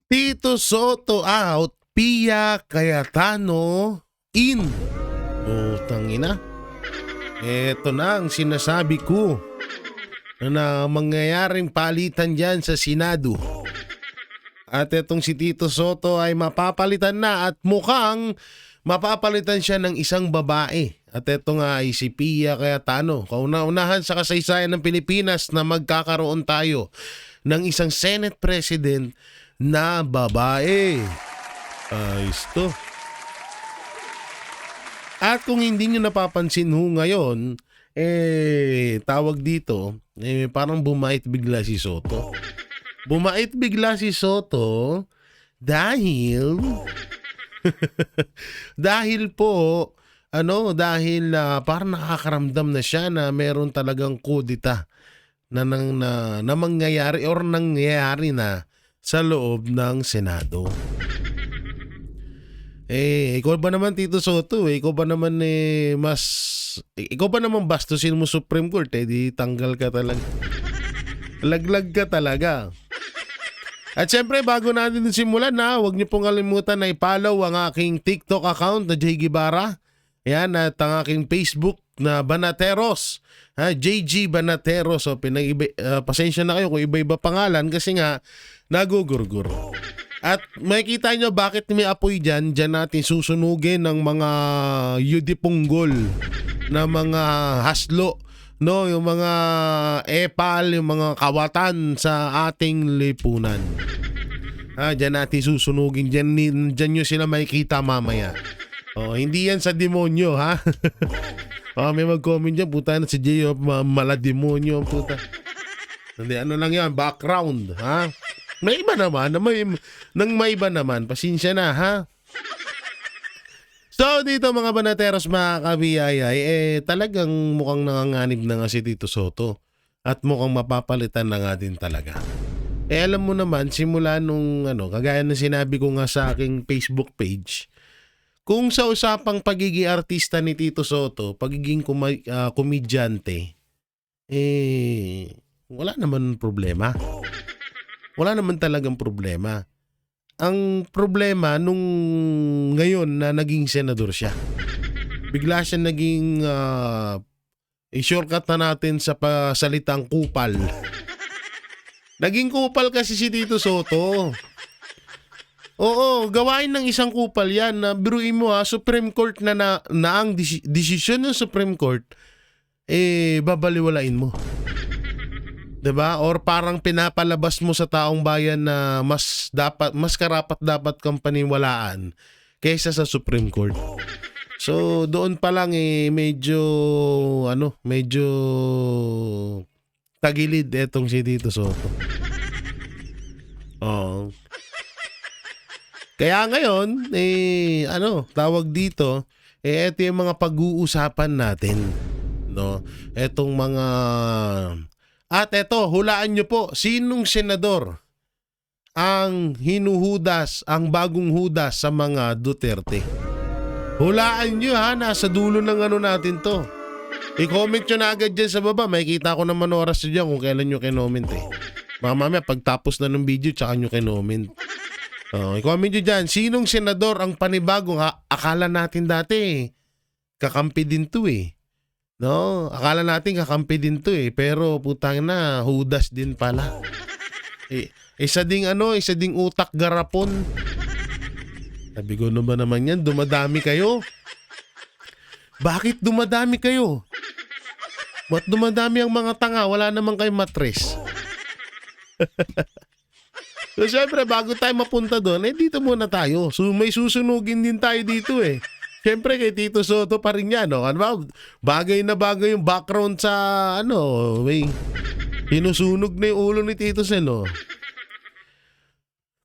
Tito Soto out, Pia Cayetano in. Putang ina. Eto na ang sinasabi ko na mangyayaring palitan dyan sa Senado. At etong si Tito Soto ay mapapalitan na at mukhang mapapalitan siya ng isang babae. At eto nga ay si Pia Cayetano. Kauna-unahan sa kasaysayan ng Pilipinas na magkakaroon tayo ng isang Senate President na babae. Ayos to. At kung hindi nyo napapansin ho ngayon, tawag dito, parang bumait bigla si Soto. Bumait bigla si Soto dahil dahil po dahil parang nakakaramdam na siya na meron talagang kudita na mangyayari or nangyayari na sa loob ng Senado. Ikaw ba naman Tito Soto, ikaw ba naman ikaw ba naman bastusin mo Supreme Court, di tanggal ka talaga. Laglag ka talaga. At syempre, bago natin simulan huwag niyo pong kalimutan na i-follow ang aking TikTok account na Jay Guevara. Yan, at ang aking Facebook na Banateros. JG Banateros. So, pasensya na kayo kung iba-iba pangalan kasi nga, nagugurgur. At makikita nyo bakit may apoy dyan. Dyan natin susunugin ng mga yudipunggol na mga haslo. No, yung mga epal, yung mga kawatan sa ating lipunan. Diyan natin susunugin. Diyan nyo sila makikita mamaya. Hindi yan sa demonyo, ha? May mag-comment dyan, puta na si Jay, malademonyo, puta. Hindi, ano lang yan, background, ha? May iba naman, may iba naman, pasensya na, ha? So, dito mga Banateros, mga kabiyayay, talagang mukhang nanganganib na nga si Tito Soto. At mukhang mapapalitan na nga din talaga. Alam mo naman, simula nung, kagaya na sinabi ko nga sa aking Facebook page, kung sa usapang pagiging artista ni Tito Soto, pagiging komedyante, wala naman problema. Wala naman talagang problema. Ang problema nung ngayon na naging senador siya. Bigla siya naging i-shortcut na natin sa salitang kupal. Naging kupal kasi si Tito Soto. Oo, gawain ng isang kupal yan. Biruin mo Supreme Court na ang desisyon ng Supreme Court, babaliwalain mo. 'Di ba? Or parang pinapalabas mo sa taong bayan na mas karapat dapat kang paniwalaan kaysa sa Supreme Court. So doon pa lang medyo tagilid etong si Tito Soto. Kaya ngayon, tawag dito, ito yung mga pag-uusapan natin, no? Etong mga at eto, hulaan nyo po, sinong senador ang hinuhudas, ang bagong hudas sa mga Duterte? Hulaan nyo nasa dulo ng natin to. I-comment nyo na agad dyan sa baba, makikita ko naman oras nyo dyan kung kailan nyo kinoment Mamaya, pagtapos na ng video, tsaka nyo kinoment. I-comment nyo dyan, sinong senador ang panibagong akala natin dati, kakampi din to No, akala natin kakampi din to pero putang na, hudas din pala. Isa ding utak garapon. Sabi ko naman yan, dumadami kayo. Bakit dumadami kayo? Ba't dumadami ang mga tanga? Wala naman kayong matres. So syempre, bago tayo mapunta doon, dito muna tayo. So may susunugin din tayo dito Siyempre kay Tito Soto pa rin yan, bagay na bagay yung background sa may hinusunog na yung ulo ni Tito Sen,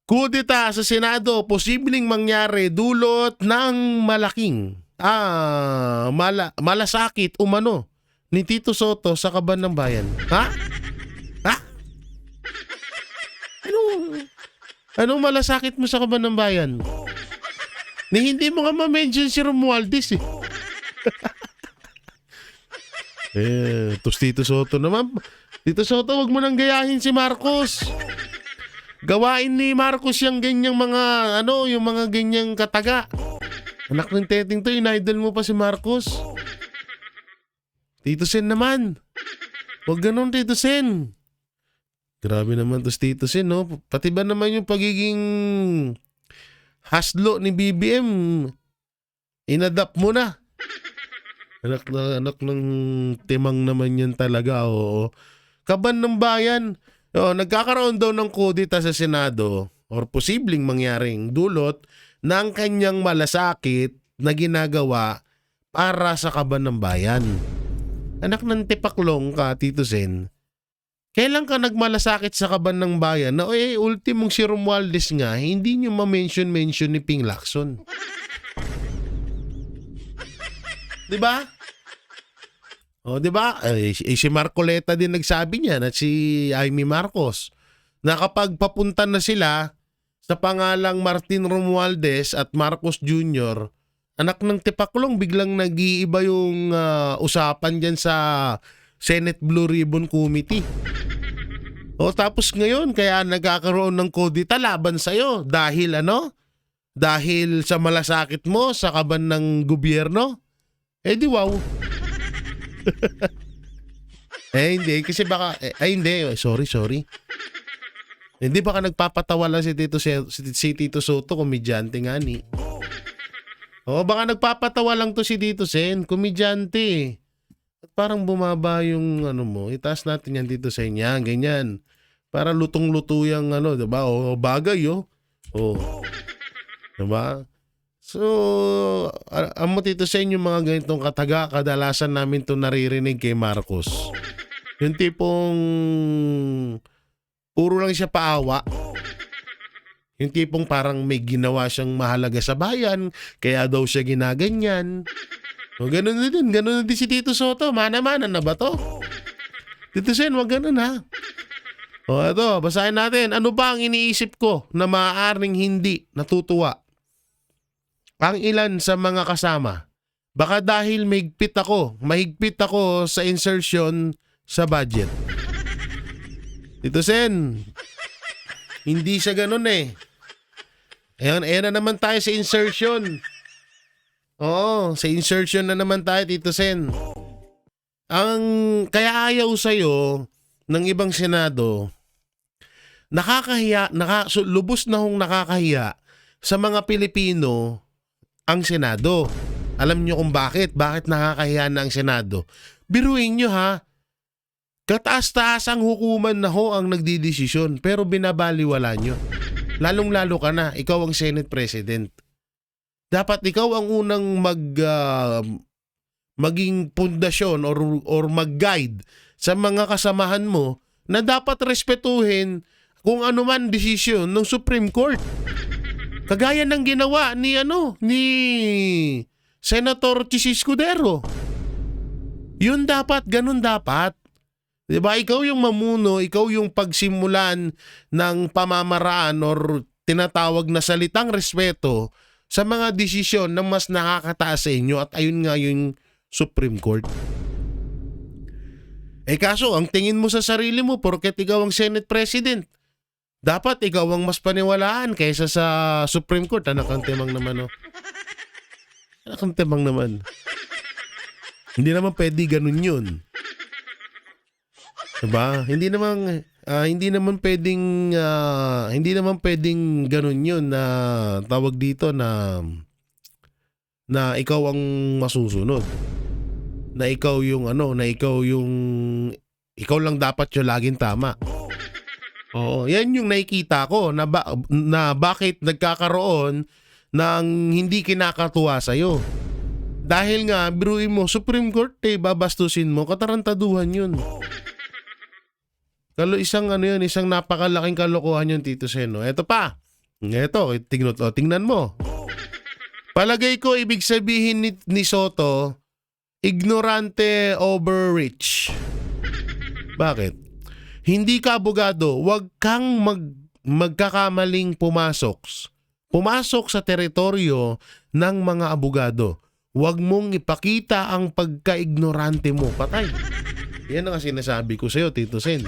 Kudeta sa Senado, posibleng mangyari dulot ng malaking malasakit umano ni Tito Soto sa kaban ng bayan. Ha? Anong malasakit mo sa kaban ng bayan? Hindi mo nga ma-mention si Romualdez Tapos Tito Soto naman. Tito Soto, wag mo nang gayahin si Marcos. Gawain ni Marcos yung ganyang mga, yung mga ganyang kataga. Anak ng teteng to, in-idol mo pa si Marcos. Tito Sen naman. Huwag ganun, Tito Sen. Grabe naman to si Tito Sen, no? Pati ba naman yung pagiging haslo ni BBM, inadapt mo na. Anak ng timang naman yan talaga, oo. Kaban ng bayan. Nagkakaroon daw ng kudita sa Senado or posibleng mangyaring dulot ng kanyang malasakit na ginagawa para sa kaban ng bayan. Anak ng tipaklong ka, Tito Sen. Kailan ka nagmalasakit sa kaban ng bayan na ultimong si Romualdez nga, hindi nyo ma-mention ni Ping Lacson? Diba? Diba? Si Marcoleta din nagsabi niyan at si Amy Marcos na kapag papunta na sila sa pangalang Martin Romualdez at Marcos Jr., anak ng tipaklong, biglang nag-iiba yung usapan dyan sa Senate Blue Ribbon Committee. Tapos ngayon, kaya nagkakaroon ng kodita laban sa'yo dahil Dahil sa malasakit mo sa kaban ng gobyerno? Di wow. Hindi, kasi baka, hindi, sorry. Hindi baka nagpapatawa lang si Tito Soto, komedyante nga ni. Baka nagpapatawa lang to si Tito Sen, komedyante. Parang bumaba yung mo, itaas natin yan Tito Sen, yan, ganyan. Para lutong-luto yung diba? Bagay, diba? So, mo Tito Sen, yung mga ganitong kataga, kadalasan namin to naririnig kay Marcos. Yung tipong puro lang siya paawa. Yung tipong parang may ginawa siyang mahalaga sa bayan, kaya daw siya ginaganyan. Ganun na din si Tito Soto. Mana-mana na ba to? Tito Sen, wag ganun ha. Ito, basahin natin. Ano ba ang iniisip ko na maaaring hindi natutuwa ang ilan sa mga kasama? Baka dahil mahigpit ako sa insertion sa budget. Tito Sen, hindi siya ganun eh. Ayan na naman tayo sa insertion. Sa insertion na naman tayo, Tito Sen. Kaya ayaw sa'yo ng ibang Senado, nakakahiya, lubos na hong nakakahiya sa mga Pilipino ang Senado. Alam nyo kung bakit? Bakit nakakahiya na ang Senado? Biruin nyo ha. Kataas-taas ang hukuman na ho ang nagdidesisyon pero binabaliwala nyo. Lalong-lalo ka na, ikaw ang Senate President. Dapat ikaw ang unang maging pundasyon or mag-guide sa mga kasamahan mo na dapat respetuhin kung ano man desisyon ng Supreme Court. Kagaya ng ginawa ni Senator Chis Escudero. Yun dapat, ganun dapat. Diba? Ikaw yung mamuno, ikaw yung pagsimulan ng pamamaraan or tinatawag na salitang respeto sa mga desisyon na mas nakakataas sa inyo at ayun nga yung Supreme Court. Kaso, ang tingin mo sa sarili mo porket ikaw ang Senate President, dapat ikaw ang mas paniwalaan kaysa sa Supreme Court. Anak ang timang naman, Anak ang timang naman. Hindi naman pwede ganun yun. Diba? Hindi naman pwedeng ganun yun na tawag dito na ikaw ang masusunod. Na ikaw lang dapat yung laging tama. Yan yung nakikita ko na bakit nagkakaroon ng hindi kinakatuwa sa'yo. Dahil nga, biruin mo, Supreme Court babastusin mo, katarantaduhan yun. Isang napakalaking kalokohan yun, Tito Sen. Ito pa. Tingnan mo. Palagay ko, ibig sabihin ni Soto, ignorante over rich. Bakit? Hindi ka abogado, huwag kang magkakamaling pumasok sa teritoryo ng mga abogado. Huwag mong ipakita ang pagka-ignorante mo. Patay. Yan ang sinasabi ko sa'yo, Tito Sen.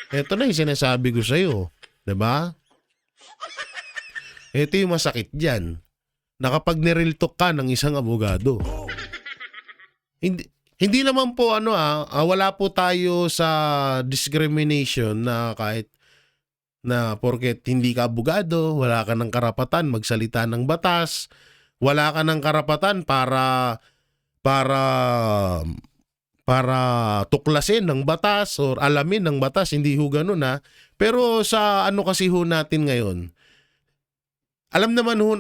Ito na yung sinasabi ko sa'yo. 'Di ba? Ito yung masakit diyan, na kapag nireal talk ka ng isang abogado. Hindi naman po wala po tayo sa discrimination na kahit na porket hindi ka abogado, wala ka ng karapatan magsalita ng batas, wala ka ng karapatan para para tuklasin ng batas or alamin ng batas, hindi ho ganun ha. Pero sa ano kasi ho natin ngayon, alam naman ho,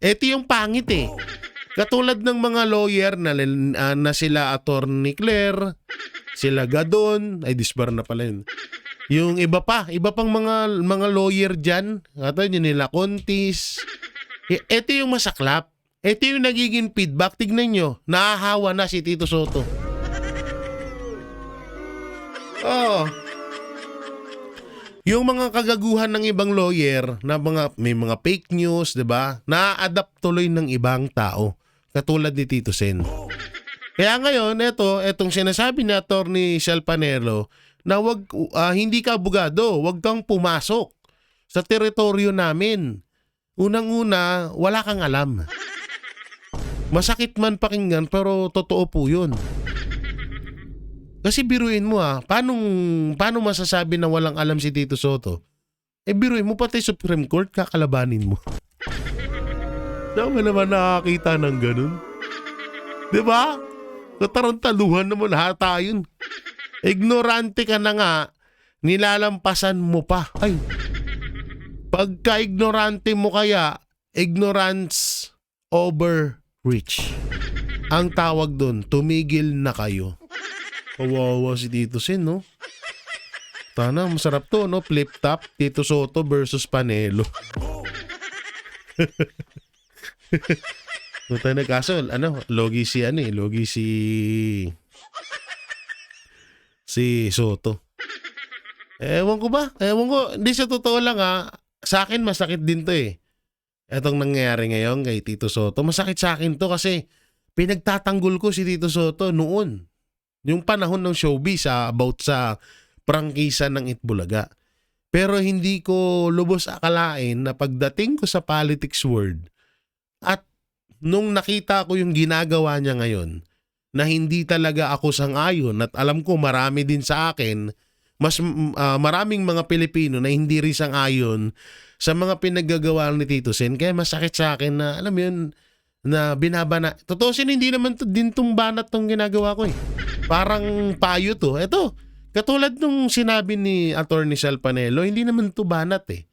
ito yung pangit eh. Katulad ng mga lawyer na sila Attorney Claire, sila Gadon, ay disbar na pala yun. Yung iba pang mga lawyer dyan, katulad yun nila Contis. Ito yung masaklap. Ito yung nagiging feedback. Tignan nyo, nahahawa na si Tito Soto. Oh. Yung mga kagaguhan ng ibang lawyer na may mga fake news, 'di ba? Na-adapt tuloy ng ibang tao, katulad ni Tito Sen. Kaya ngayon, etong sinasabi ni Attorney Shel Panelo na hindi ka abogado, wag kang pumasok sa teritoryo namin. Unang-una, wala kang alam. Masakit man pakinggan pero totoo po 'yun. Kasi biruin mo paano masasabi na walang alam si Tito Soto? Biruin mo pati Supreme Court kakalabanin mo. Daw naman nakakita ng ganun. 'Di ba? Katarantaluhan naman hata yun. Ignorante ka na nga, nilalampasan mo pa. Ay. Pagka-ignorante mo kaya, ignorance overreach. Ang tawag doon, tumigil na kayo. Kawawa si Tito Sen, no? Tana, masarap to, no? Flip top, Tito Soto versus Panelo. Punta na kaso, logi si Soto. Ewan ko, hindi sa totoo lang sa akin masakit din to eh. Etong nangyayari ngayon kay Tito Soto, masakit sa akin to kasi pinagtatanggol ko si Tito Soto noon. Yung panahon ng showbiz about sa prangkisa ng Itbulaga. Pero hindi ko lubos akalain na pagdating ko sa politics world at nung nakita ko yung ginagawa niya ngayon na hindi talaga ako sang-ayon at alam ko marami din sa akin, maraming mga Pilipino na hindi rin sang-ayon sa mga pinaggagawa ni Tito Sen. Kaya masakit sa akin na alam yun, na binabana. Totoo sin hindi naman din tong banat tong ginagawa ko eh. Parang payo to. Ito, katulad nung sinabi ni Attorney Shel Panelo, hindi naman to banat eh.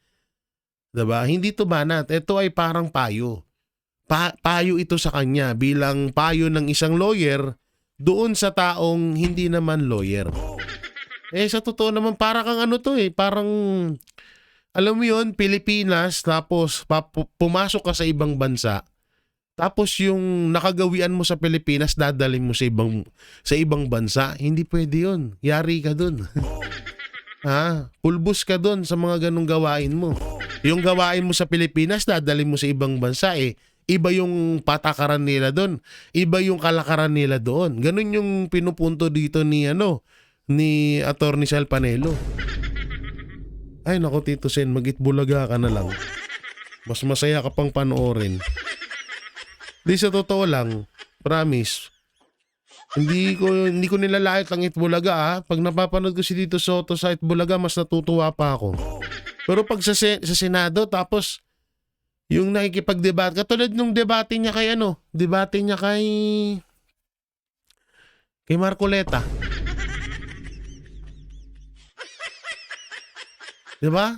Diba? Hindi to banat. Ito ay parang payo. Payo ito sa kanya bilang payo ng isang lawyer doon sa taong hindi naman lawyer. Sa totoo naman, para kang parang, alam mo yun, Pilipinas, tapos pumasok ka sa ibang bansa. Tapos yung nakagawian mo sa Pilipinas, dadalhin mo sa ibang bansa. Hindi pwede yun. Yari ka dun. Pulbos ka dun sa mga ganong gawain mo. Yung gawain mo sa Pilipinas, dadalhin mo sa ibang bansa iba yung patakaran nila dun. Iba yung kalakaran nila doon. Ganun yung pinupunto dito ni Attorney Shel Panelo. Ay nako Tito Sen, mag-Itbulaga ka na lang. Mas masaya ka pang panoorin. Di sa totoo lang, promise, hindi ko nilalait ang Itbulaga Pag napapanood ko si Tito Soto sa Itbulaga, mas natutuwa pa ako. Pero pag sa Senado, tapos yung nakikipag-debate, katulad nung debate niya kay kay Marcoleta. Diba?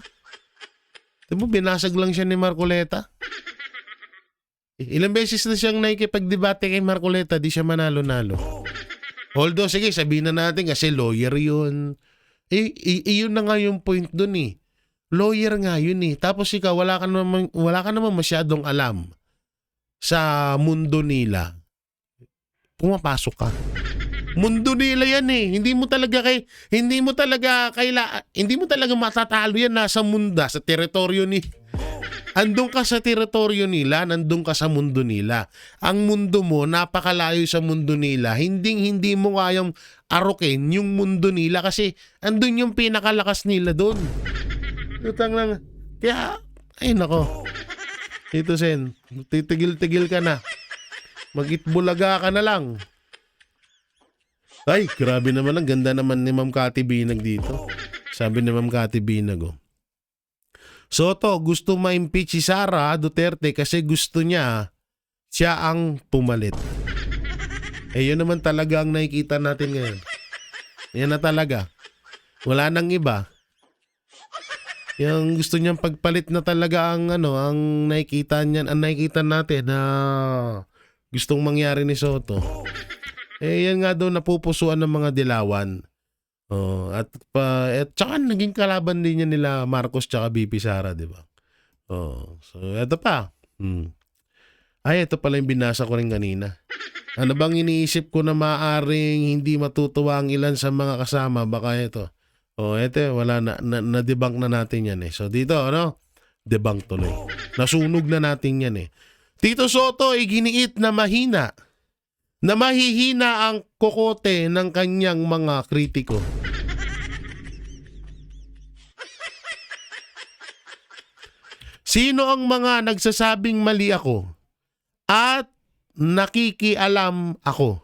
Diba binasag lang siya ni Marcoleta? Ilang beses na siyang nakikipag-debate kay Marcoleta, di siya manalo-nalo. Although, sige, sabihin na natin kasi lawyer yun. Yun na nga yung point dun eh. Lawyer nga yun eh. Tapos ikaw, wala ka naman masyadong alam sa mundo nila. Pumapasok ka. Mundo nila yan eh. Hindi mo talaga matatalo yan nasa sa teritoryo ni. Andun ka sa teritoryo nila, nandun ka sa mundo nila. Ang mundo mo, napakalayo sa mundo nila. Hindi mo kayang arukin yung mundo nila kasi andun yung pinakalakas nila doon. Utang lang. Kaya, ay nako. Tito Sen, titigil-tigil ka na. Magitbulaga ka na lang. Ay, grabe naman. Ang ganda naman ni Ma'am Cathy Binag dito. Sabi ni Ma'am Cathy Binag, oh. Soto, gusto ma-impeach si Sara Duterte kasi gusto niya siya ang pumalit. Eh, yun naman talaga ang nakikita natin ngayon. Yan na talaga. Wala nang iba. Yung gusto niyang pagpalit na talaga ang ang nakikita niyan, ang nakikita natin na gustong mangyari ni Soto. Eh, yan nga daw napupusuan ng mga dilawan. Oh, at saka naging kalaban din niya nila Marcos tsaka BP Sara, di ba? Oh, so eto pa. Ay, ito pala yung binasa ko rin kanina. Ano bang iniisip ko na maaring hindi matutuwa ang ilan sa mga kasama? Baka ito. Oh, eto, wala na-debunk na natin yan eh. So dito, debunk tuloy. Nasunog na natin yan eh. Tito Soto ay giniit na mahina. Na mahihina ang kokote ng kanyang mga kritiko. Sino ang mga nagsasabing mali ako at nakikialam ako?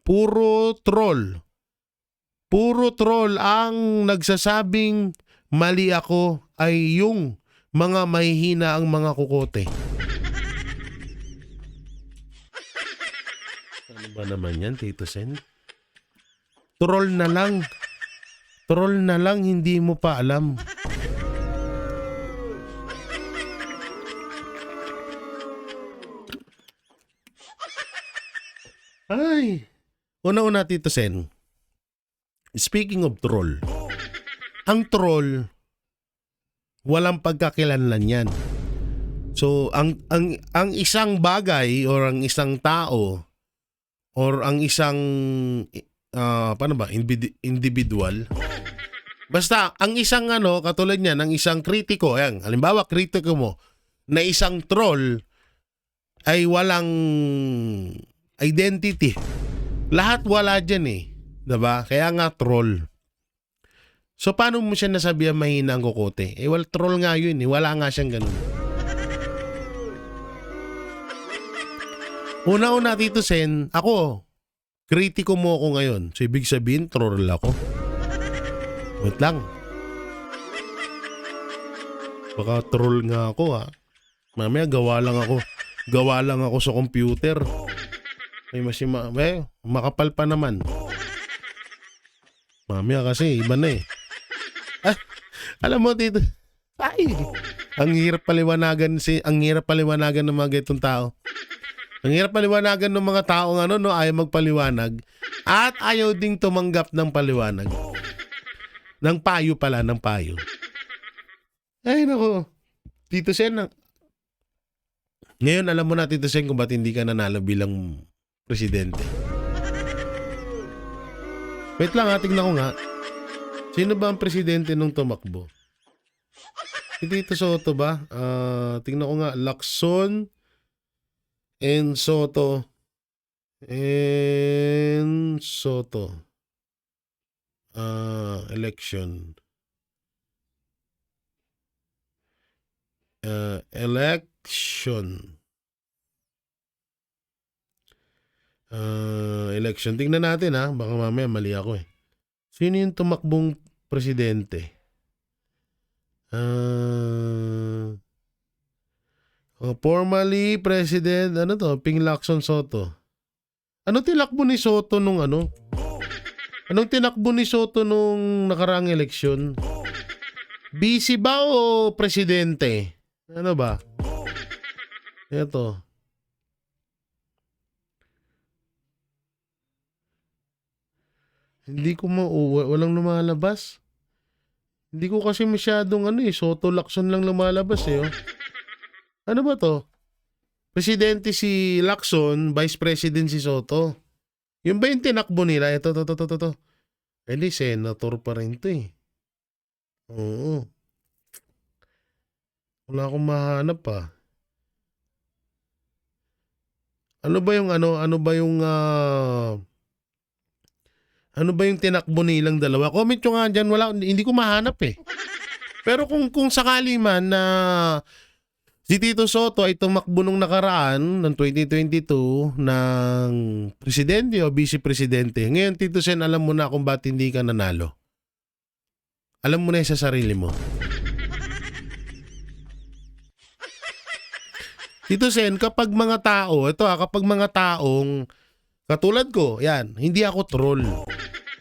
Puro troll. Puro troll ang nagsasabing mali ako ay yung mga mahihina ang mga kokote. Ano ba naman yan, Tito Sen? Troll na lang. Troll na lang, hindi mo pa alam. Ay. Una-una, Tito Sen. Speaking of troll. Ang troll, walang pagkakilanlan yan. So, ang isang bagay or ang isang tao or ang isang individual. Basta ang isang katulad niyan, ang isang kritiko, ayan, halimbawa kritiko mo na isang troll ay walang identity. Lahat wala diyan eh, 'di ba? Kaya nga troll. So paano mo siya nasabihan mahina ang kokote? Eh troll nga 'yun, eh. Wala nga siyang ganun. Una-una, Tito Sen, ako, kritiko mo ako ngayon. So, ibig sabihin, troll ako. Wait lang. Baka troll nga ako, ha. Mamaya, gawa lang ako sa computer. May makapal pa naman. Mamaya kasi, iba na eh. Alam mo, Tito, ay, ang hirap paliwanagan ng mga ganitong tao. Ang hirap paliwanagan ng mga taong ayaw magpaliwanag at ayaw ding tumanggap ng paliwanag. Ng payo pala, ng payo. Ay nako, Tito Sen. Ngayon alam mo na, Tito Sen, kung ba't hindi ka nanalo bilang presidente. Wait lang, tignan ko nga. Sino ba ang presidente nung tumakbo? Si Tito Soto ba? Tignan ko nga, Lacson and Soto. Election. Election. Tingnan natin ha. Baka mamaya mali ako eh. Sino yung tumakbong presidente? Formerly President, Ping Lacson Soto. Anong tinakbo ni Soto nung Anong tinakbo ni Soto nung nakaraang eleksyon? Busy ba o presidente? Ano ba? Ito. Hindi ko walang lumalabas. Hindi ko kasi masyadong Soto Lacson lang lumalabas eh. Oh. Ano ba to? Presidente si Lacson, Vice President si Soto. Yung ba yung tinakbo nila? Ito. Hindi, senator pa rin to eh. Oo. Wala akong mahanap pa. Ano ba yung tinakbo nilang dalawa? Comment nyo nga dyan, hindi ko mahanap eh. Pero kung sakali man na si Tito Soto ay tumakbo nung nakaraan ng 2022 ng presidente o vice-presidente, ngayon Tito Sen, alam mo na kung ba't hindi ka nanalo. Alam mo na sa sarili mo. Tito Sen, kapag mga tao, kapag mga taong katulad ko, yan, hindi ako troll.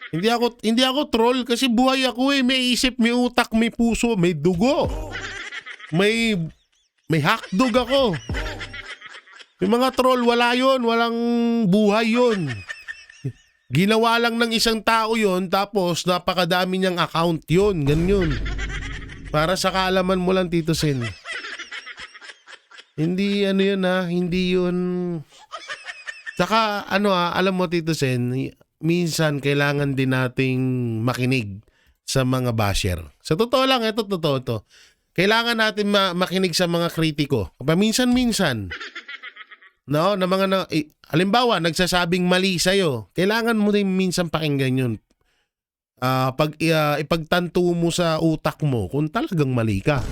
Hindi ako troll kasi buhay ako eh. May isip, may utak, may puso, may dugo. May hakdog ako. Yung mga troll, wala yon, walang buhay yon. Ginawa lang ng isang tao yon, tapos napakadami niyang account yon, ganyan. Para sa kaalaman mo lang, Tito Sen. Hindi yun hindi yun. Saka alam mo, Tito Sen, minsan kailangan din nating makinig sa mga basher. Sa totoo lang, ito totoo to. Kailangan natin makinig sa mga kritiko. Paminsan-minsan, no, na mga halimbawa, nagsasabing mali sa'yo, kailangan mo din minsan pakinggan yun. Ipagtanto mo sa utak mo kung talagang mali ka.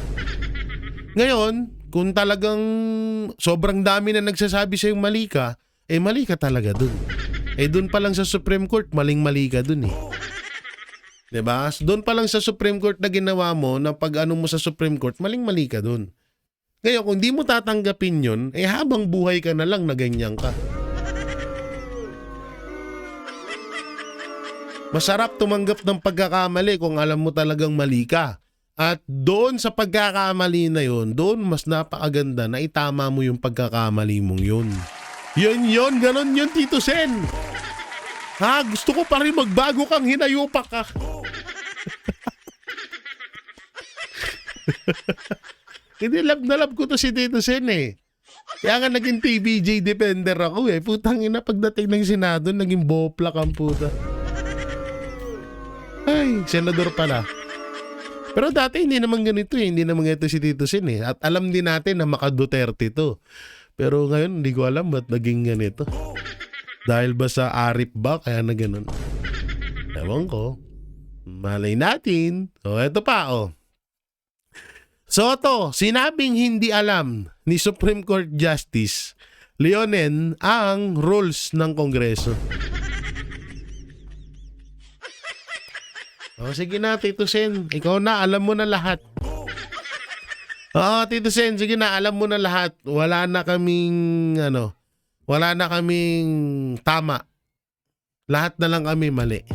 Ngayon, kung talagang sobrang dami na nagsasabi sa'yo mali ka, mali ka talaga dun. Dun pa lang sa Supreme Court, maling-mali ka dun eh. Diba? Doon pa lang sa Supreme Court na ginawa mo, na pag-ano mo sa Supreme Court, maling-mali ka dun. Ngayon, kung di mo tatanggapin yun, habang buhay ka na lang na ganyan ka. Masarap tumanggap ng pagkakamali kung alam mo talagang mali ka. At doon sa pagkakamali na yun, doon mas napakaganda na itama mo yung pagkakamali mong yun. Yun, ganon yun, Tito Sen. Gusto ko pa rin magbago kang hinayupak ka. Hindi, love na love ko to si Tito Sen eh. Kaya nga naging TVJ defender ako eh. Putang ina, pagdating ng Senado, naging boplak ang puta. Ay, senador pala. Pero dati hindi naman ganito eh. Hindi naman ganito si Tito Sen eh. At alam din natin na maka-Duterte to. Pero ngayon, hindi ko alam ba't naging ganito. Dahil ba sa Arif ba? Kaya na ganun. Ewan ko. Malay natin. So, eto pa Soto, sinabing hindi alam ni Supreme Court Justice Leonen ang rules ng Kongreso. Sige na, Tito Sen. Ikaw na, alam mo na lahat. Tito Sen, sige na, alam mo na lahat. Wala na kaming tama. Lahat na lang kami mali.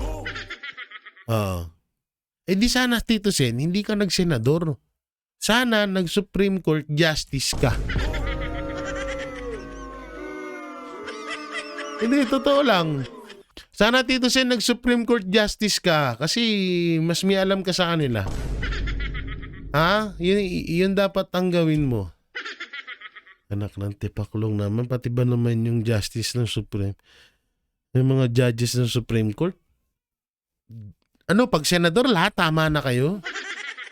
Di sana, Tito Sen, hindi ka nagsenador. Sana nag-Supreme Court Justice ka. Hindi, totoo lang. Sana, Tito Sen, nag-Supreme Court Justice ka kasi mas may alam ka sa kanila. Yun dapat ang gawin mo. Anak ng tipaklong naman, pati ba naman yung justice ng Supreme? Yung mga judges ng Supreme Court? Pag senador, lahat tama na kayo?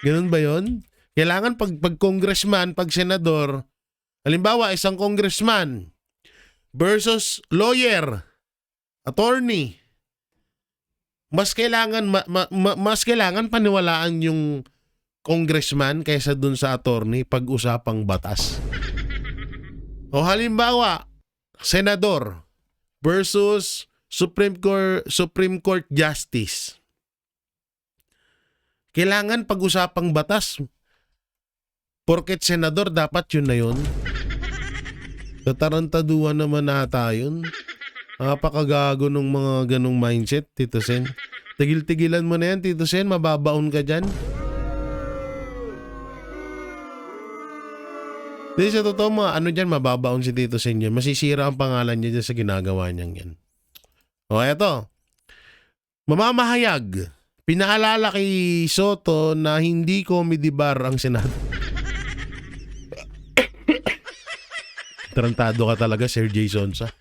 Ganun ba yun? Kailangan pag congressman, pag senador, halimbawa isang congressman versus lawyer, attorney, mas kailangan paniwalaan yung congressman kaysa dun sa attorney pag-usapang batas. O halimbawa, senador versus Supreme Court Justice. Kailangan pag-usapang batas. Porket senador, dapat yun na yun. Katarantaduhan naman nata yun. Napakagago ng mga ganong mindset, Tito Sen. Tigil-tigilan mo na yan, Tito Sen. Mababaon ka dyan. Hindi, sa totoo mo, dyan, mababaon si Tito Sen yan. Masisira ang pangalan niya dyan sa ginagawa niyang yan. Eto. Mamamahayag. Pinaalala kay Soto na hindi comedy bar ang Senado. Tarantado ka talaga, Sir Jason sa.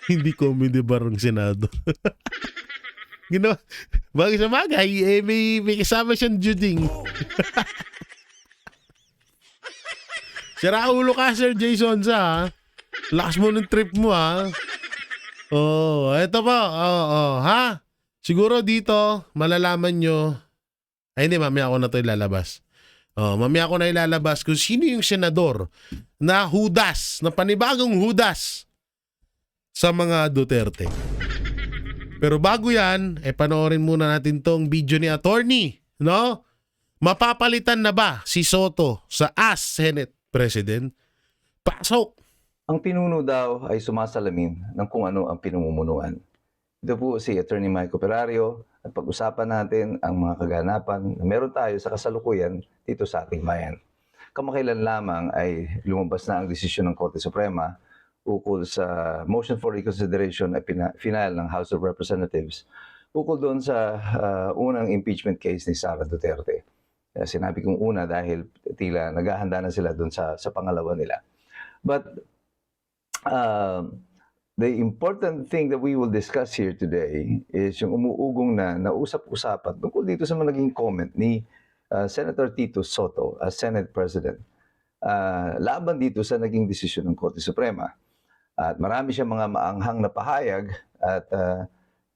Hindi comedy bar ang Senado. Bagay sa bagay, may kasama siyang juding. Sira ulo ka, Sir Jason sa. Lakas mo ng trip mo ha. Eto pa. Ha? Siguro dito, malalaman nyo Ay hindi, mamaya ko na to ilalabas. Mamaya ko na ilalabas kung sino yung senador na hudas, na panibagong hudas sa mga Duterte. Pero bago yan, panoorin muna natin tong video ni attorney, no? Mapapalitan na ba si Soto sa as Senate President? Pasok! Ang pinuno daw ay sumasalamin ng kung ano ang pinamumunuan. Ito po si Attorney Mike Operario at pag-usapan natin ang mga kaganapan na meron tayo sa kasalukuyan dito sa ating bayan. Kamakailan lamang ay lumabas na ang desisyon ng Korte Suprema ukol sa motion for reconsideration na final ng House of Representatives ukol doon sa unang impeachment case ni Sara Duterte. Sinabi kong una dahil tila naghahanda na sila doon sa pangalawa nila. But the important thing that we will discuss here today is yung umuugong na nausap-usapan tungkol dito sa mga naging comment ni Senator Tito Soto as Senate President laban dito sa naging desisyon ng Korte Suprema. At marami siyang mga maanghang na pahayag at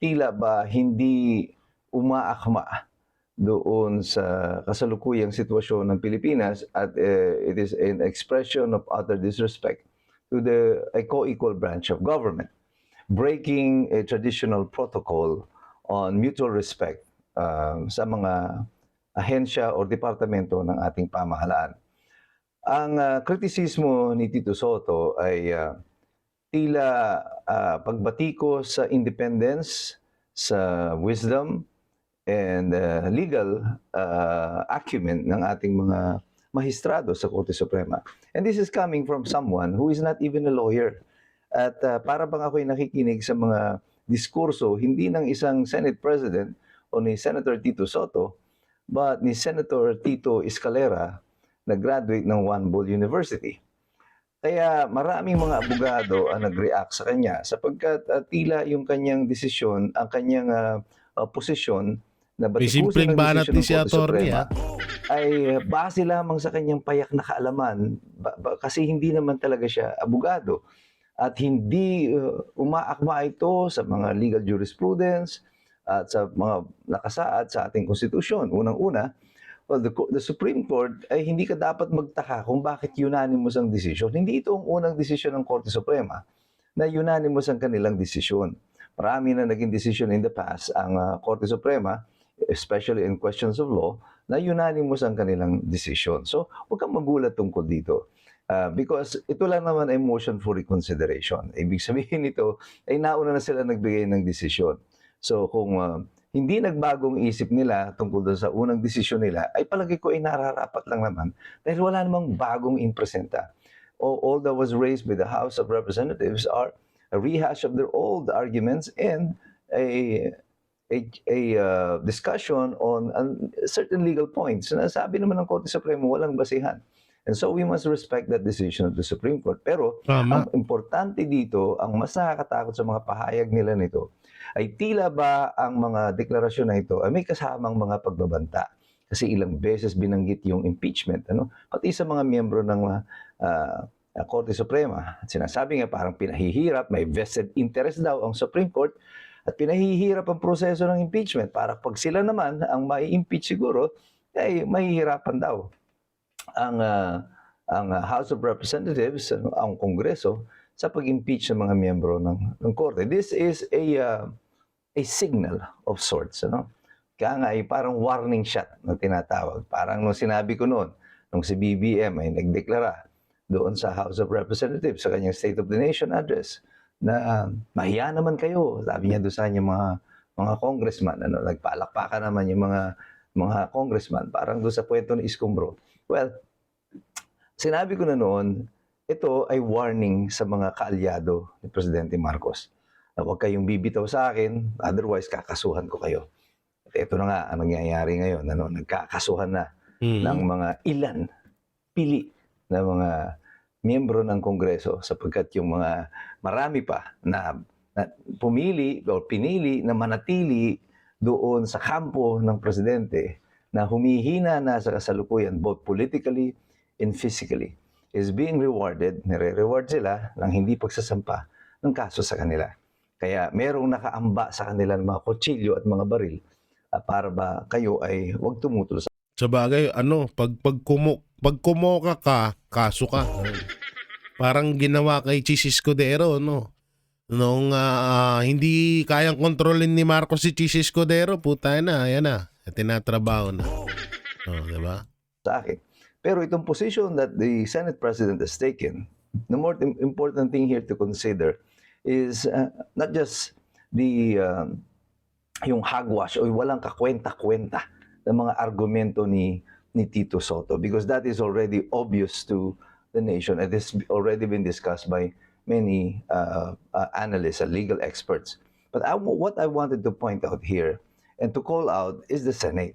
tila ba hindi umaakma doon sa kasalukuyang sitwasyon ng Pilipinas at it is an expression of utter disrespect to a co-equal branch of government, breaking a traditional protocol on mutual respect sa mga ahensya o departamento ng ating pamahalaan. Ang kritisismo ni Tito Soto ay tila pagbati sa independence, sa wisdom, and legal acumen ng ating mga mahistrado sa Korte Suprema. And this is coming from someone who is not even a lawyer. At para bang ako'y nakikinig sa mga diskurso, hindi ng isang Senate President o ni Senator Tito Soto, but ni Senator Tito Escalera, na graduate ng Juan Bol University. Kaya maraming mga abogado ang nag-react sa kanya sapagkat tila yung kanyang desisyon, ang kanyang posisyon na batikusin ng banat desisyon ni si ng Korte attorney, Suprema ay base lamang sa kanyang payak na kaalaman kasi hindi naman talaga siya abogado at hindi umaakma ito sa mga legal jurisprudence at sa mga nakasaad sa ating konstitusyon. Unang-una, well, the Supreme Court ay hindi ka dapat magtaka kung bakit unanimous ang desisyon. Hindi ito ang unang desisyon ng Korte Suprema na unanimous ang kanilang desisyon. Marami na naging desisyon in the past ang Korte Suprema, especially in questions of law, na unanimous ang kanilang desisyon. So, huwag kang magulat tungkol dito. Because ito lang naman ay motion for reconsideration. Ibig sabihin nito ay nauna na sila nagbigay ng desisyon. So, kung hindi nagbagong isip nila tungkol doon sa unang desisyon nila, ay palagi ko ay nararapat lang naman dahil wala namang bagong impresenta. All that was raised by the House of Representatives are a rehash of their old arguments and a discussion on certain legal points. Sabi naman ng Korte Suprema, walang basihan. And so we must respect that decision of the Supreme Court. Pero ang importante dito, ang mas nakakatakot sa mga pahayag nila nito, ay tila ba ang mga deklarasyon na ito ay may kasamang mga pagbabanta. Kasi ilang beses binanggit yung impeachment. Pati sa mga miyembro ng Korte Suprema. Sinasabi nga parang pinahihirap, may vested interest daw ang Supreme Court at pinahihirap ang proseso ng impeachment para pag sila naman ang mai-impeach siguro, ay mahihirapan daw ang House of Representatives, ang Kongreso, sa pag-impeach ng mga miyembro ng Korte. This is a signal of sorts. Kaya nga ay parang warning shot na tinatawag. Parang nung sinabi ko noon, nung si BBM ay nagdeklara doon sa House of Representatives sa kanyang State of the Nation address, na mahiya naman kayo. Sabi niya doon sa kanyang mga congressman, nagpalakpakan naman yung mga congressman, parang doon sa kwento ni Escombro. Well, sinabi ko na noon, ito ay warning sa mga kaalyado ni Presidente Marcos. Na huwag kayong bibitaw sa akin, otherwise kakasuhan ko kayo. At ito na nga ang nangyayari ngayon, nagkakasuhan na ng mga pili na mga miyembro ng Kongreso sapagkat yung mga marami pa na pumili o pinili na manatili doon sa kampo ng presidente na humihina na sa kasalukuyan both politically and physically is being rewarded, nire-reward sila ng hindi pagsasampa ng kaso sa kanila. Kaya merong nakaamba sa kanila ng mga kutsilyo at mga baril para ba kayo ay huwag tumutol sa Sa bagay, ano, pag kumoka ka, kaso ka. Parang ginawa kay Chis Escudero, no? Noong hindi kayang kontrolin ni Marcos si Chis Escudero, puta na, ayan na, tinatrabaho na. Oh, di ba? akin. Pero itong position that the Senate President has taken, the more important thing here to consider is not just the yung hogwash o walang kakwenta-kwenta ng mga argumento ni Tito Soto, because that is already obvious to the nation and has already been discussed by many analysts and legal experts. But what I wanted to point out here and to call out is the Senate.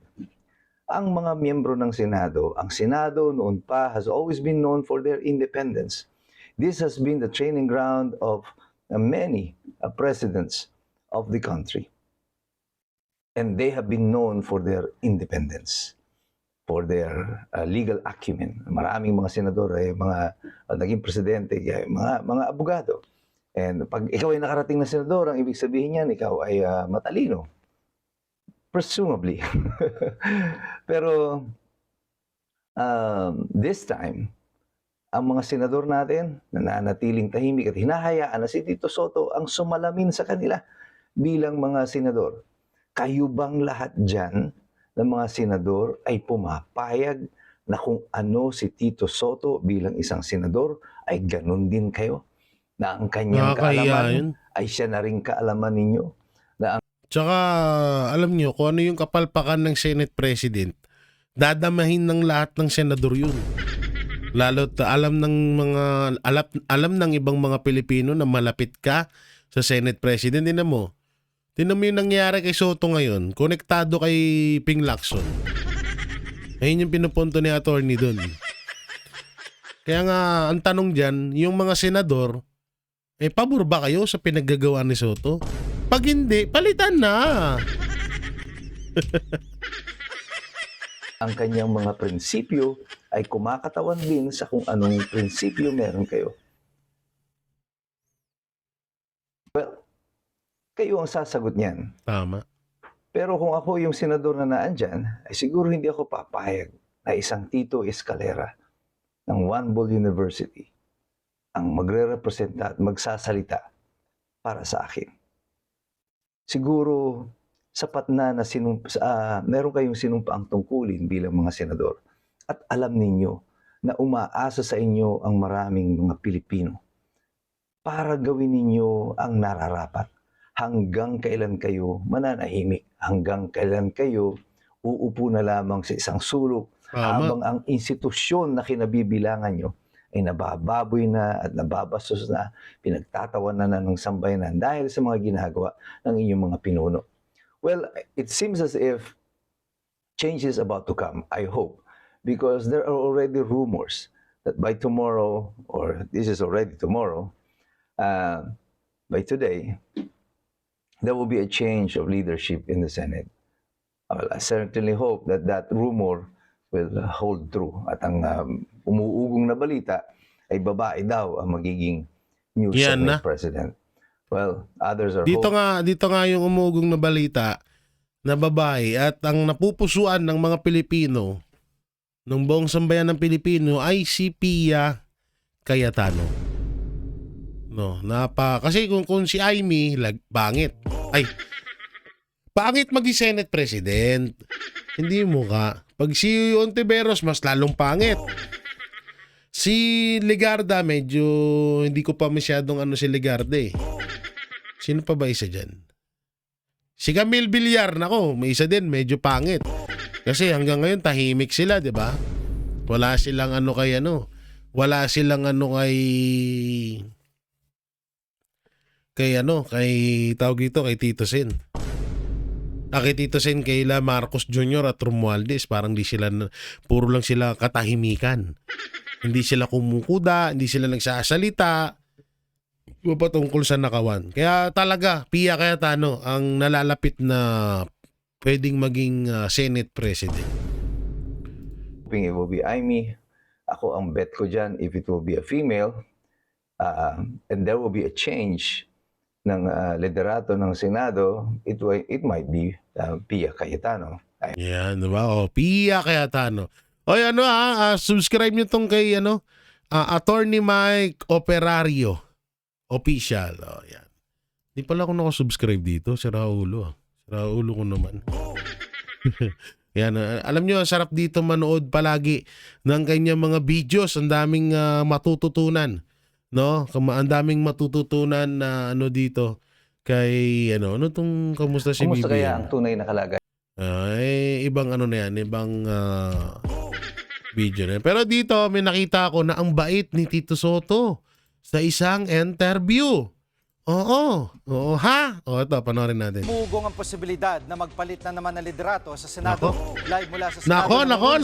Ang mga miyembro ng Senado, ang Senado noon pa has always been known for their independence. This has been the training ground of many presidents of the country. And they have been known for their independence, for their legal acumen. Maraming mga senador ay mga naging presidente, ay mga abogado. And pag ikaw ay nakarating na senador, ang ibig sabihin niyan, ikaw ay matalino. Presumably. Pero this time, ang mga senador natin nananatiling tahimik at hinahayaan na si Tito Soto ang sumalamin sa kanila bilang mga senador. Kayo bang lahat dyan ng mga senador ay pumapayag na kung ano si Tito Soto bilang isang senador ay ganun din kayo? Na ang kanyang Nakakahiya kaalaman yun. ay siya na rin kaalaman ninyo? Tsaka, alam nyo, kung ano yung kapalpakan ng Senate President, dadamahin ng lahat ng senador yun. Lalo't alam ng ibang mga Pilipino na malapit ka sa Senate President. Tinan mo yung nangyari kay Soto ngayon, konektado kay Ping Lacson. Ayun yung pinupunto ni attorney dun. Kaya nga, ang tanong dyan, yung mga senador, pabor ba kayo sa pinaggagawa ni Soto? Pag hindi, palitan na. Ang kanyang mga prinsipyo ay kumakatawan din sa kung anong prinsipyo meron kayo. Well, kayo ang sasagot niyan. Tama. Pero kung ako yung senador na naandyan, ay siguro hindi ako papayag na isang Tito Escalera ng One Ball University ang magre-representa at magsasalita para sa akin. Siguro sapat na meron kayong sinumpaang tungkulin bilang mga senador at alam ninyo na umaasa sa inyo ang maraming mga Pilipino para gawin ninyo ang nararapat. Hanggang kailan kayo mananahimik? Hanggang kailan kayo uupo na lamang sa isang sulok habang ang institusyon na kinabibilangan nyo ay nabababoy na at nababastos na, pinagtatawanan na ng sambayanan dahil sa mga ginagawa ng inyong mga pinuno. Well, it seems as if change is about to come, I hope, because there are already rumors that by tomorrow, or this is already tomorrow, by today, there will be a change of leadership in the Senate. Well, I certainly hope that that rumor will hold true at ang umuugong na balita ay babae daw ang magiging new Senate President. Well, others are dito nga yung umugong na balita na babae at ang napupusuan ng mga Pilipino ng buong sambayan ng Pilipino ay si Pia Cayetano. No, kasi kung si Amy pangit. Pangit maging Senate President. Hindi mo ka. Pag si Ontiveros mas lalong pangit. Si Legarda medyo hindi ko pa masyadong si Legarda eh. Sino pa ba isa dyan? Si Camille Villar, nako, may isa din, medyo pangit. Kasi hanggang ngayon tahimik sila, di ba? Wala silang wala silang kay tawag dito, kay Tito Sen. Kay Tito Sen, kay Marcos Jr. at Romualdez, parang puro lang sila katahimikan. Hindi sila kumukuda, hindi sila nagsasalita patungkol sa nakawan. Kaya talaga, Pia Cayetano ang nalalapit na pwedeng maging Senate President. Hoping it will be Amy. Ako ang bet ko dyan, if it will be a female, and there will be a change ng liderato ng Senado, it might be Pia Cayetano. Yan, di ba? O, Pia Cayetano. Oy, subscribe nyo tong kay, Attorney Mike Operario. Official. O, yan. Di pala ako nakasubscribe dito. Sira ulo, Sira ulo ko naman. Yan, alam nyo, sarap dito manood palagi ng kanyang mga videos. Ang daming matututunan. No? Ang daming matututunan na dito kay, ano tong kamusta si Kumusta BBM? kaya ang tunay na kalagayan? Ibang na yan, ibang video na yan. Pero dito, may nakita ako na ang bait ni Tito Soto sa isang interview. Oo, ha? O, ito, panoorin natin. Mugong ang posibilidad na magpalit na naman ng liderato sa Senado. Live mula sa Senado. Nako.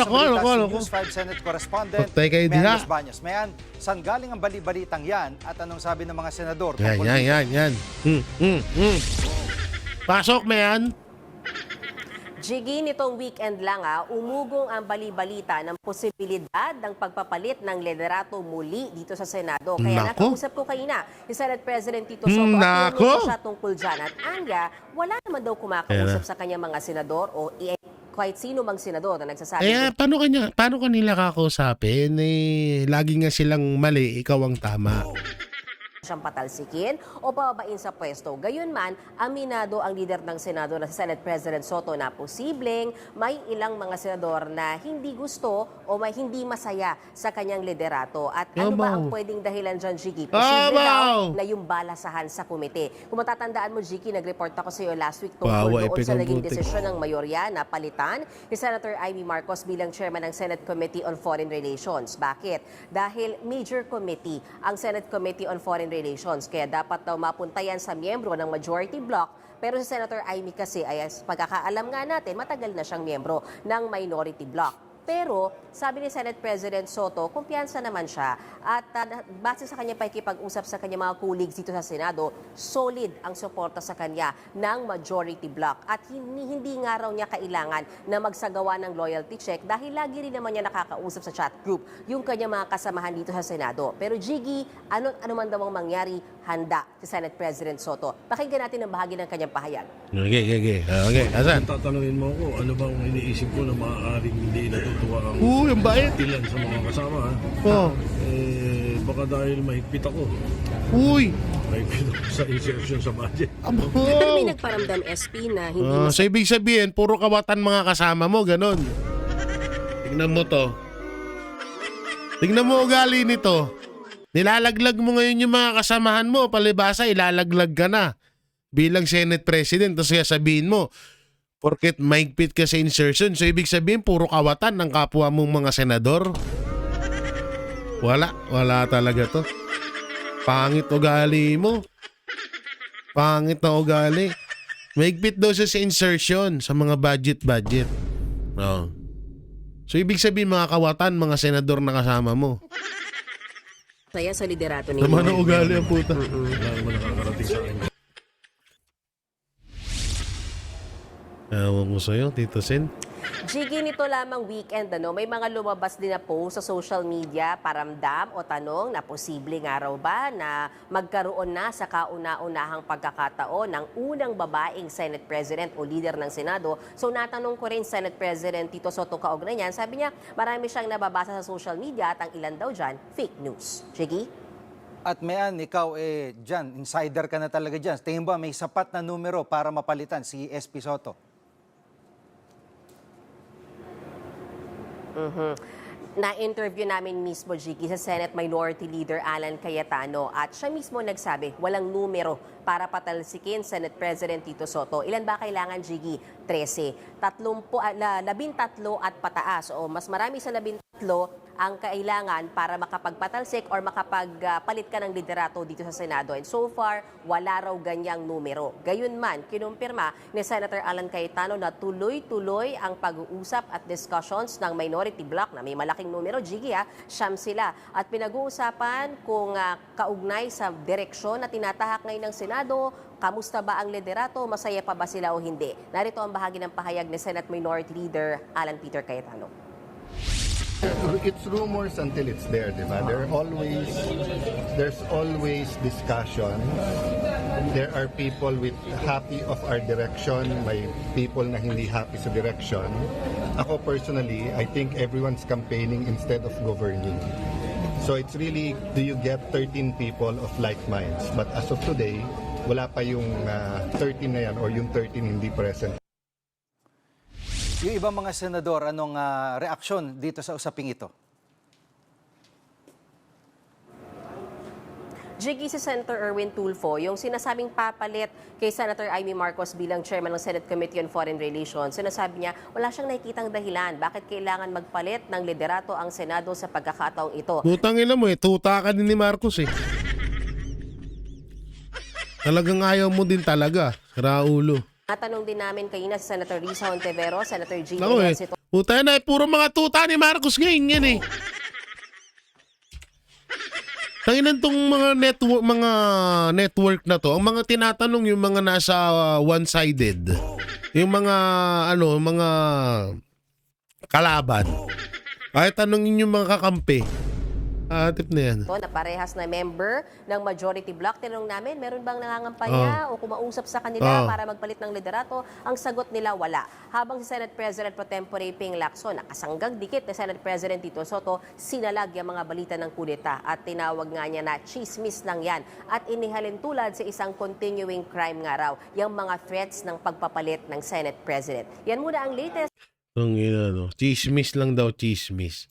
News 5 Senate Correspondent, Patay kayo diha. Mayan Banyas. Mayan, saan galing ang bali-balitang yan at anong sabi ng mga senador? Yan. Pasok, man. Jiggy, nitong weekend lang umugong ang bali-balita ng posibilidad ng pagpapalit ng liderato muli dito sa Senado. Kaya Nako. nakausap ko kanina si Senate President Tito Soto at tinanong ko siya tungkol dyan. At anya, wala naman daw kumakausap sa kanyang mga senador o kahit sino mang senador na nagsasabi. Paano kanila kakausapin? Lagi nga silang mali, ikaw ang tama. Siyang patalsikin o pababain sa pwesto. Gayunman, aminado ang leader ng Senado na si Senate President Soto na posibleng may ilang mga senador na hindi gusto o may hindi masaya sa kanyang liderato. At ano ba ang pwedeng dahilan dyan, Jiggy? Posible daw na yung balasahan sa komite. Kung matatandaan mo, Jiggy, nag-report ako sa iyo last week tungkol doon sa naging desisyon ng mayorya na palitan ni Senator Amy Marcos bilang chairman ng Senate Committee on Foreign Relations. Bakit? Dahil major committee ang Senate Committee on Foreign Relations. Kaya dapat daw mapunta yan sa miyembro ng majority bloc. Pero si Senator Amy kasi ay pagkakaalam nga natin, matagal na siyang miyembro ng minority bloc. Pero sabi ni Senate President Soto, kumpiyansa naman siya at base sa kanya pakikipag-usap sa kanya mga colleagues dito sa Senado, solid ang suporta sa kanya ng majority bloc at hindi nga raw niya kailangan na magsagawa ng loyalty check dahil lagi rin naman niya nakakausap sa chat group yung kanya mga kasamahan dito sa Senado. Pero Jiggy, ano man daw ang mangyari, handa si Senate President Soto. Pakinggan natin ang bahagi ng kanyang pahayag. Okay. Asan? Tatanungin mo ako, ano bang iniisip ko na maaaring hindi natutuwa ang Ang bait. ilan sa mga kasama, ha? Oh. Baka dahil mahigpit ako. Uy. Mahigpit ako sa insertion sa budget. Pero may nagparamdam SP na hindi So ibig sabihin, puro kawatan mga kasama mo, ganon. Tingnan mo to. Tingnan mo ugali nito. Nilalaglag mo ngayon yung mga kasamahan mo, palibasa ilalaglag ka na bilang Senate President. Tapos kaya sabihin mo, porket maigpit ka sa insertion, so ibig sabihin puro kawatan ng kapwa mong mga senador. Wala talaga to. Pangit ugali mo. Pangit na ugali. Maigpit daw siya sa insertion sa mga budget. No. So ibig sabihin mga kawatan, mga senador na kasama mo. saya sa liderato ninyo. Naman ang ugali ang puta. Wala naman nakakarating sa akin. Ewan ko sa'yo, Tito Sen. Jiggy, nito lamang weekend, may mga lumabas din na post sa social media, paramdam o tanong na posible nga raw ba na magkaroon na sa kauna-unahang pagkakataon ng unang babaeng Senate President o leader ng Senado. So natanong ko rin Senate President Tito Soto kaugnay niyan, sabi niya marami siyang nababasa sa social media at ang ilan daw dyan, fake news. Jiggy? At Mayan, ikaw dyan, insider ka na talaga dyan. Tingin ba may sapat na numero para mapalitan si SP Soto? Na-interview namin mismo, Jiggy, sa Senate Minority Leader Alan Cayetano at siya mismo nagsabi, walang numero para patalsikin Senate President Tito Soto. Ilan ba kailangan, Jiggy? 13. 13 at pataas o mas marami sa 13 ang kailangan para makapagpatalsik or makapagpalit ka ng liderato dito sa Senado. And so far, wala raw ganyang numero. Gayunman, kinumpirma ni Senator Alan Cayetano na tuloy-tuloy ang pag-uusap at discussions ng minority bloc na may malaking numero, Jiggy, siyam sila. At pinag-uusapan kung kaugnay sa direksyon na tinatahak ngayon ng Senado, kamusta ba ang liderato, masaya pa ba sila o hindi. Narito ang bahagi ng pahayag ni Senate Minority Leader Alan Peter Cayetano. It's rumors until it's there, di ba? There's always discussion. There are people happy of our direction, may people na hindi happy sa direction. Ako personally, I think everyone's campaigning instead of governing. So it's really, do you get 13 people of like minds? But as of today, wala pa yung 13 na yan or yung 13 hindi present. Yung ibang mga senador, anong reaksyon dito sa usaping ito? Jiggy, si Senator Erwin Tulfo, yung sinasabing papalit kay Senator Amy Marcos bilang chairman ng Senate Committee on Foreign Relations, sinasabi niya wala siyang nakikitang dahilan bakit kailangan magpalit ng liderato ang Senado sa pagkakataong ito. Putang ina mo tuta ka din ni Marcos eh. Talagang ayaw mo din talaga, Raulo. Natanong din namin kanina si Senator Risa Hontiveros, Senator G. Ako eh, Ejercito. puta na puro mga tuta ni Marcos ngayon yan eh. Tanginan tong mga network na to, ang mga tinatanong yung mga nasa one-sided. Yung mga mga kalaban. Kahit tanongin yung mga kakampi. Tip na yan. Na parehas na member ng majority bloc. Tinanong namin, meron bang nangangampanya o kumausap sa kanila para magpalit ng liderato? Ang sagot nila, wala. Habang si Senate President Pro Tempore Ping Lacson, nakasanggang dikit ni Senate President Tito Soto, sinalag yung mga balita ng kudeta at tinawag nga niya na chismis lang yan at inihalin tulad sa isang continuing crime nga raw, yung mga threats ng pagpapalit ng Senate President. Yan muna ang latest. Chismis lang daw, chismis.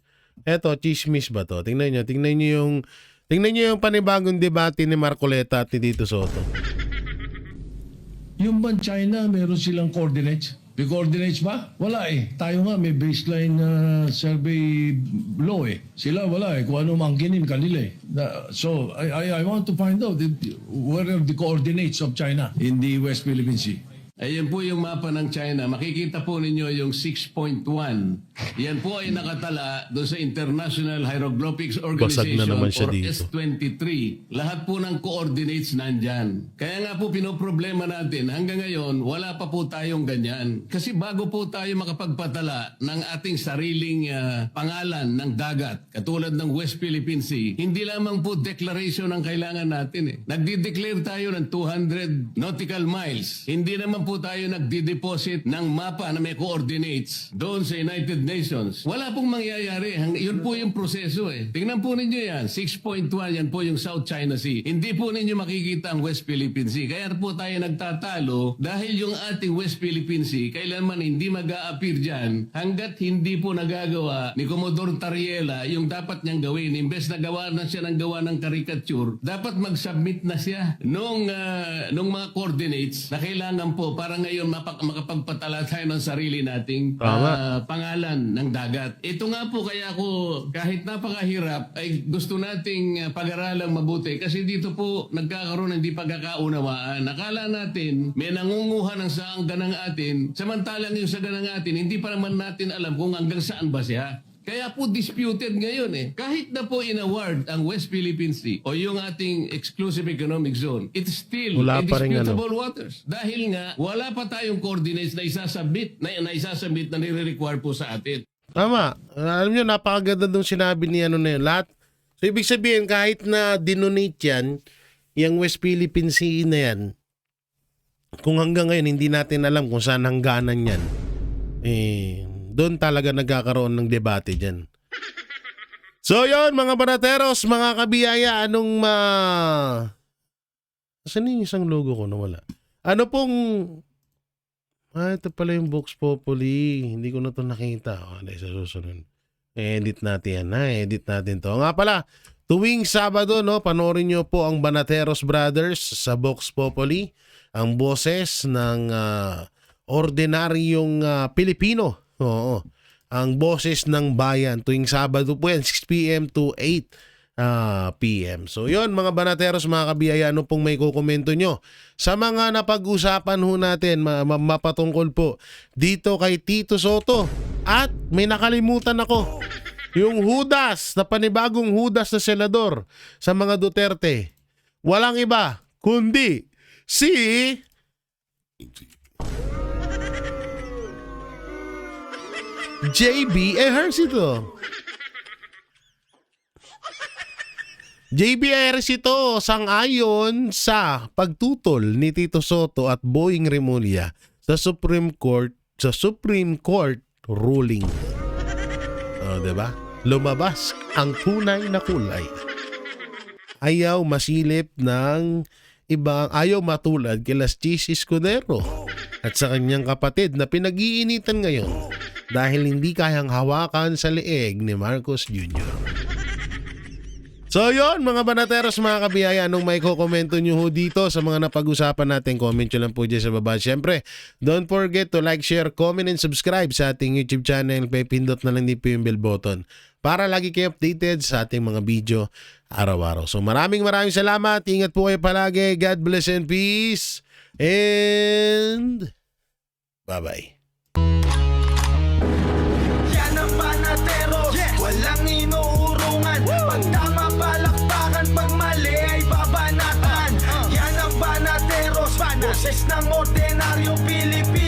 Eto, chismis ba to? Tingnan niyo yung panibagong debate ni Marcoleta at ni Tito Soto. Yung ban China, meron silang coordinates. May coordinates ba? Wala eh. Tayo nga may baseline survey law eh. Sila wala eh. Kung ano mangkinin kanila eh. So, I want to find out where are the coordinates of China in the West Philippine Sea. Ayan po yung mapa ng China. Makikita po ninyo yung 6.1. Yan po ay nakatala doon sa International Hieroglyphics Basag na Organization naman siya or dito. S23. Lahat po ng coordinates nandyan. Kaya nga po pinoproblema natin, hanggang ngayon, wala pa po tayong ganyan. Kasi bago po tayo makapagpatala ng ating sariling pangalan ng dagat, katulad ng West Philippine Sea, hindi lamang po declaration ang kailangan natin eh. Nagdi-declare tayo ng 200 nautical miles. Hindi naman po tayo nagdi-deposit ng mapa na may coordinates doon sa United Nations. Wala pong mangyayari. Yun po yung proseso eh. Tingnan po ninyo yan. 6.1, yan po yung South China Sea. Hindi po ninyo makikita ang West Philippine Sea. Kaya po tayo nagtatalo dahil yung ating West Philippine Sea kailanman hindi mag-a-appear dyan hanggat hindi po nagagawa ni Commodore Tariela yung dapat niyang gawin. Imbes na gawa na siya ng gawa ng caricature, dapat mag-submit na siya nung mga coordinates na kailangan po para ngayon makapagpatala tayo ng sarili nating pangalan ng dagat. Ito nga po kaya ako kahit napakahirap ay gusto nating pag-aralang mabuti kasi dito po nagkakaroon ng hindi pagkakaunawaan. Nakala natin may nangunguha ng saang ganang atin samantalang yung sa ganang atin hindi pa naman natin alam kung hanggang saan ba siya. Kaya po disputed ngayon eh. Kahit na po in-award ang West Philippine Sea o yung ating exclusive economic zone, it's still Wala pa rin disputable waters. Dahil nga, wala pa tayong coordinates na isasubmit na nire-require po sa atin. Tama. Alam nyo, napakaganda nung sinabi ni na yun. Lahat. So, ibig sabihin, kahit na dinonate yan, yung West Philippine Sea na yan, kung hanggang ngayon hindi natin alam kung saan hangganan yan, doon talaga nagkakaroon ng debate dyan. So yon mga banateros, mga kabiyaya, asan yung isang logo ko na wala? Ano pong... ito pala yung Vox Populi. Hindi ko na ito nakita. Sa susunod. Edit natin yan. Edit natin to. Nga pala, tuwing Sabado, panoorin nyo po ang Banateros Brothers sa Vox Populi. Ang boses ng ordinaryong Pilipino. Oo. Ang boses ng bayan. Tuwing Sabado po yan, 6 p.m. to 8 p.m. So yun mga banateros, mga kabiyaya, ano pong may kukomento nyo sa mga napag-usapan ho natin mapatungkol po dito kay Tito Soto. At may nakalimutan ako, yung hudas na panibagong hudas na senador sa mga Duterte. Walang iba kundi si JB Ejercito. JBRs ito sang-ayon sa pagtutol ni Tito Soto at Boying Remulla sa Supreme Court ruling. Diba? Lumabas ang tunay na kulay. Ayaw masilip ng ibang, ayaw matulad kay Las Chis Escudero at sa kanyang kapatid na pinag-iinitan ngayon dahil hindi kayang hawakan sa leeg ni Marcos Jr. So yon mga banateros, mga kabiyaya, anong may kukomento nyo ho dito sa mga napag-usapan natin? Comment nyo lang po dyan sa baba. Siyempre, don't forget to like, share, comment, and subscribe sa ating YouTube channel. Pindot na lang din po yung bell button para lagi kayo updated sa ating mga video araw-araw. So maraming salamat. Ingat po kayo palagi. God bless and peace. And bye-bye. Yan ang Banateros, walang inuurungan. Pag tama palakpakan, pag mali ay babanatan. Yan ang Banateros, boses ng ordinaryong Pilipino.